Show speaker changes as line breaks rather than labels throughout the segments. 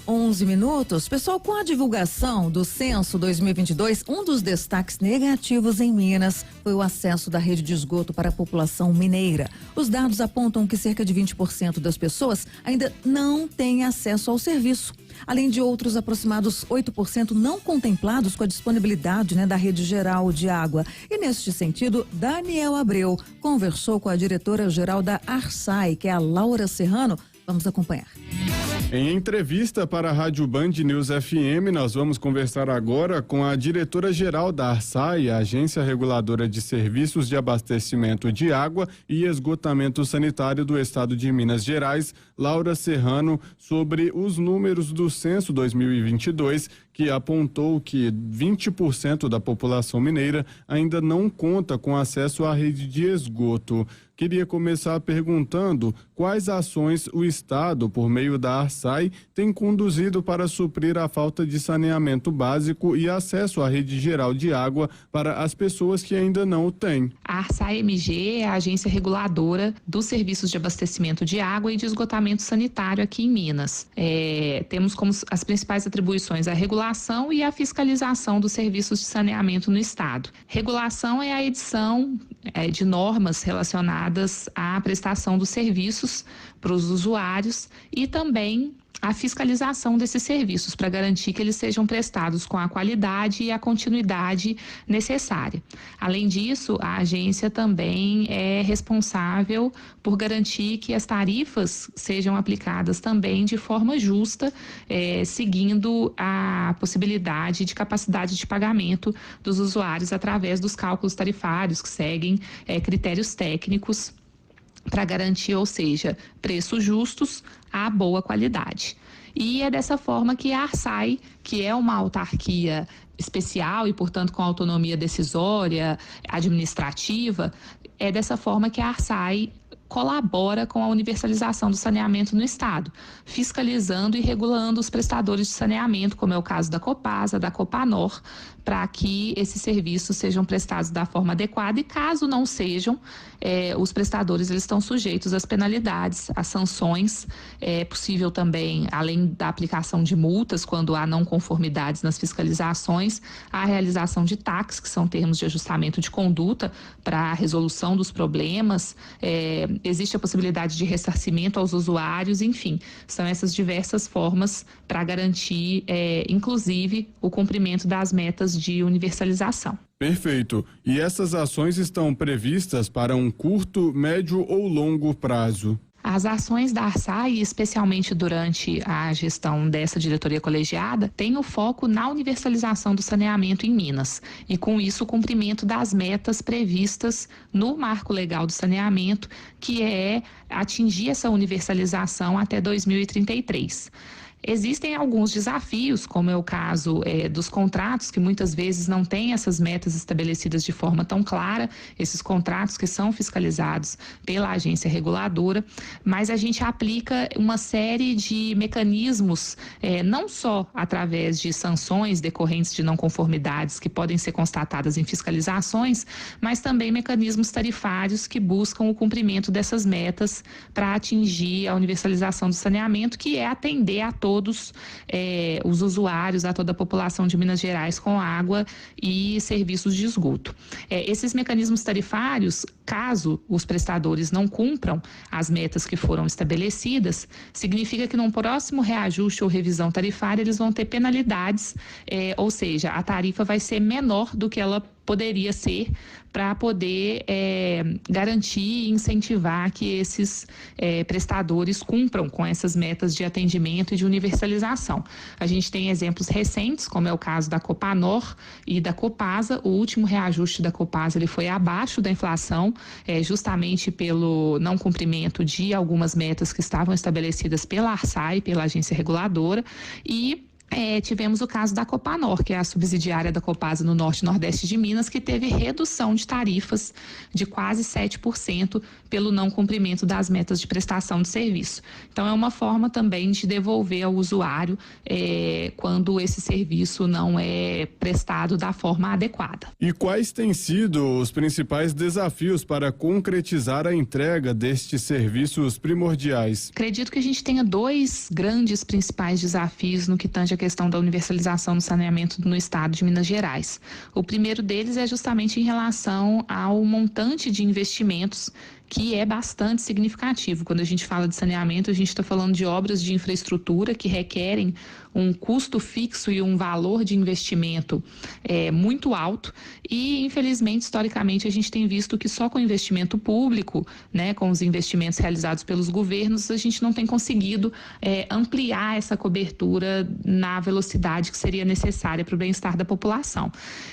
11 minutos. Pessoal, com a divulgação do Censo 2022, um dos destaques negativos em Minas foi o acesso da rede de esgoto para a população mineira. Os dados apontam que cerca de 20% das pessoas ainda não têm acesso ao serviço. Além de outros aproximados 8% não contemplados com a disponibilidade, da rede geral de água. E neste sentido, Daniel Abreu conversou com a diretora-geral da ARSAI, que é a Laura Serrano. Vamos acompanhar.
Em entrevista para a Rádio Band News FM, nós vamos conversar agora com a diretora-geral da ARSAI, a Agência Reguladora de Serviços de Abastecimento de Água e Esgotamento Sanitário do Estado de Minas Gerais, Laura Serrano, sobre os números do Censo 2022, que apontou que 20% da população mineira ainda não conta com acesso à rede de esgoto. Queria começar perguntando quais ações o Estado, por meio da ARSAI, tem conduzido para suprir a falta de saneamento básico e acesso à rede geral de água para as pessoas que ainda não o têm.
A ARSAI-MG é a agência reguladora dos serviços de abastecimento de água e de esgotamento sanitário aqui em Minas. Temos como as principais atribuições a regulação e a fiscalização dos serviços de saneamento no Estado. Regulação é a edição de normas relacionadas à prestação dos serviços para os usuários e também a fiscalização desses serviços para garantir que eles sejam prestados com a qualidade e a continuidade necessária. Além disso, a agência também é responsável por garantir que as tarifas sejam aplicadas também de forma justa, seguindo a possibilidade de capacidade de pagamento dos usuários através dos cálculos tarifários que seguem critérios técnicos para garantir, ou seja, preços justos à boa qualidade. E é dessa forma que a ARSAI, que é uma autarquia especial e, portanto, com autonomia decisória, administrativa, é dessa forma que a ARSAI colabora com a universalização do saneamento no Estado, fiscalizando e regulando os prestadores de saneamento, como é o caso da Copasa, da Copanor, para que esses serviços sejam prestados da forma adequada e, caso não sejam, os prestadores eles estão sujeitos às penalidades, às sanções. É possível também, além da aplicação de multas, quando há não conformidades nas fiscalizações, a realização de TACs, que são termos de ajustamento de conduta para a resolução dos problemas. Existe a possibilidade de ressarcimento aos usuários, enfim, são essas diversas formas para garantir, inclusive, o cumprimento das metas de universalização.
Perfeito. E essas ações estão previstas para um curto, médio ou longo prazo?
As ações da ARSAI, especialmente durante a gestão dessa diretoria colegiada, têm o foco na universalização do saneamento em Minas e, com isso, o cumprimento das metas previstas no Marco Legal do Saneamento, que é atingir essa universalização até 2033. Existem alguns desafios, como é o caso dos contratos, que muitas vezes não têm essas metas estabelecidas de forma tão clara, esses contratos que são fiscalizados pela agência reguladora, mas a gente aplica uma série de mecanismos, não só através de sanções decorrentes de não conformidades que podem ser constatadas em fiscalizações, mas também mecanismos tarifários que buscam o cumprimento dessas metas para atingir a universalização do saneamento, que é atender a todos os usuários, a toda a população de Minas Gerais com água e serviços de esgoto. Esses mecanismos tarifários, caso os prestadores não cumpram as metas que foram estabelecidas, significa que num próximo reajuste ou revisão tarifária eles vão ter penalidades, ou seja, a tarifa vai ser menor do que ela poderia ser, para poder garantir e incentivar que esses prestadores cumpram com essas metas de atendimento e de universalização. A gente tem exemplos recentes, como é o caso da Copanor e da Copasa. O último reajuste da Copasa ele foi abaixo da inflação, justamente pelo não cumprimento de algumas metas que estavam estabelecidas pela ARSAI, pela agência reguladora, e tivemos o caso da Copanor, que é a subsidiária da Copasa no Norte e Nordeste de Minas, que teve redução de tarifas de quase 7% pelo não cumprimento das metas de prestação de serviço. Então, é uma forma também de devolver ao usuário quando esse serviço não é prestado da forma adequada.
E quais têm sido os principais desafios para concretizar a entrega destes serviços primordiais?
Acredito que a gente tenha dois grandes principais desafios no que tange a questão da universalização do saneamento no estado de Minas Gerais. O primeiro deles é justamente em relação ao montante de investimentos, que é bastante significativo. Quando a gente fala de saneamento, a gente está falando de obras de infraestrutura que requerem um custo fixo e um valor de investimento muito alto e, infelizmente, historicamente, a gente tem visto que só com investimento público, né, com os investimentos realizados pelos governos, a gente não tem conseguido ampliar essa cobertura na velocidade que seria necessária para o bem-estar da população.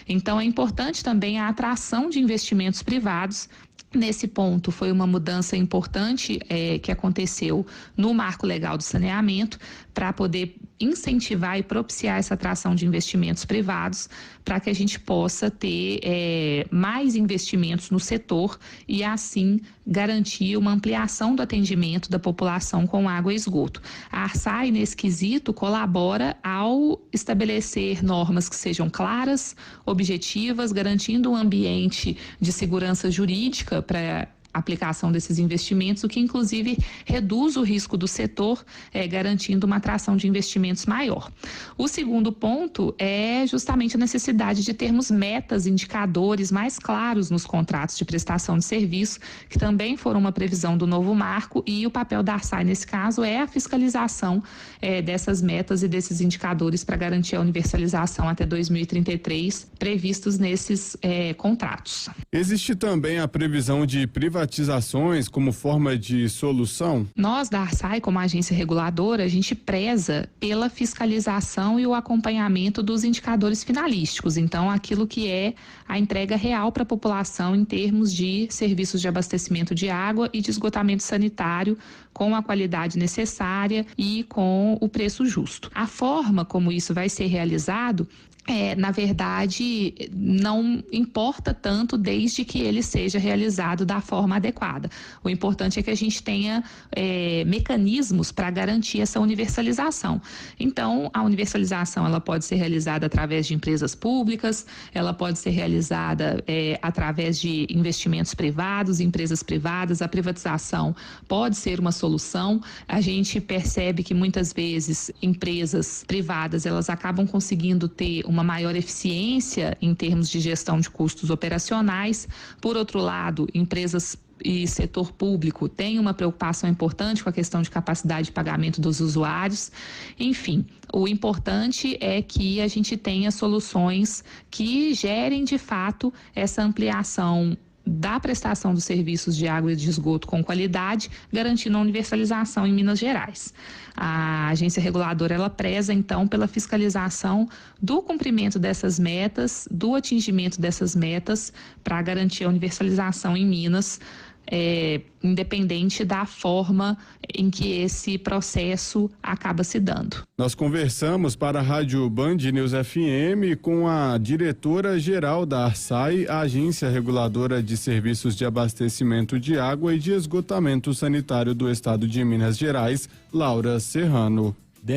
Então, é importante também a atração de investimentos privados. Nesse ponto, foi uma mudança importante que aconteceu no marco legal do saneamento para poder incentivar e propiciar essa atração de investimentos privados para que a gente possa ter mais investimentos no setor e, assim, garantir uma ampliação do atendimento da população com água e esgoto. A ARSAI, nesse quesito, colabora ao estabelecer normas que sejam claras, objetivas, garantindo um ambiente de segurança jurídica para aplicação desses investimentos, o que inclusive reduz o risco do setor, garantindo uma atração de investimentos maior. O segundo ponto é justamente a necessidade de termos metas, indicadores mais claros nos contratos de prestação de serviço, que também foram uma previsão do novo marco, e o papel da ARSAI nesse caso é a fiscalização dessas metas e desses indicadores para garantir a universalização até 2033 previstos nesses contratos.
Existe também a previsão de privatizações como forma de solução?
Nós da ARSAI, como agência reguladora, a gente preza pela fiscalização e o acompanhamento dos indicadores finalísticos. Então, aquilo que é a entrega real para a população em termos de serviços de abastecimento de água e de esgotamento sanitário com a qualidade necessária e com o preço justo. A forma como isso vai ser realizado na verdade, não importa tanto desde que ele seja realizado da forma adequada. O importante é que a gente tenha mecanismos para garantir essa universalização. Então, a universalização ela pode ser realizada através de empresas públicas, ela pode ser realizada através de investimentos privados, empresas privadas. A privatização pode ser uma solução. A gente percebe que muitas vezes empresas privadas elas acabam conseguindo ter uma maior eficiência em termos de gestão de custos operacionais. Por outro lado, empresas e setor público têm uma preocupação importante com a questão de capacidade de pagamento dos usuários. Enfim, o importante é que a gente tenha soluções que gerem de fato essa ampliação da prestação dos serviços de água e de esgoto com qualidade, garantindo a universalização em Minas Gerais. A agência reguladora, ela preza, então, pela fiscalização do cumprimento dessas metas, do atingimento dessas metas, para garantir a universalização em Minas, independente da forma em que esse processo acaba se dando.
Nós conversamos para a Rádio Band News FM com a diretora-geral da ARSAI, a Agência Reguladora de Serviços de Abastecimento de Água e de Esgotamento Sanitário do Estado de Minas Gerais, Laura Serrano.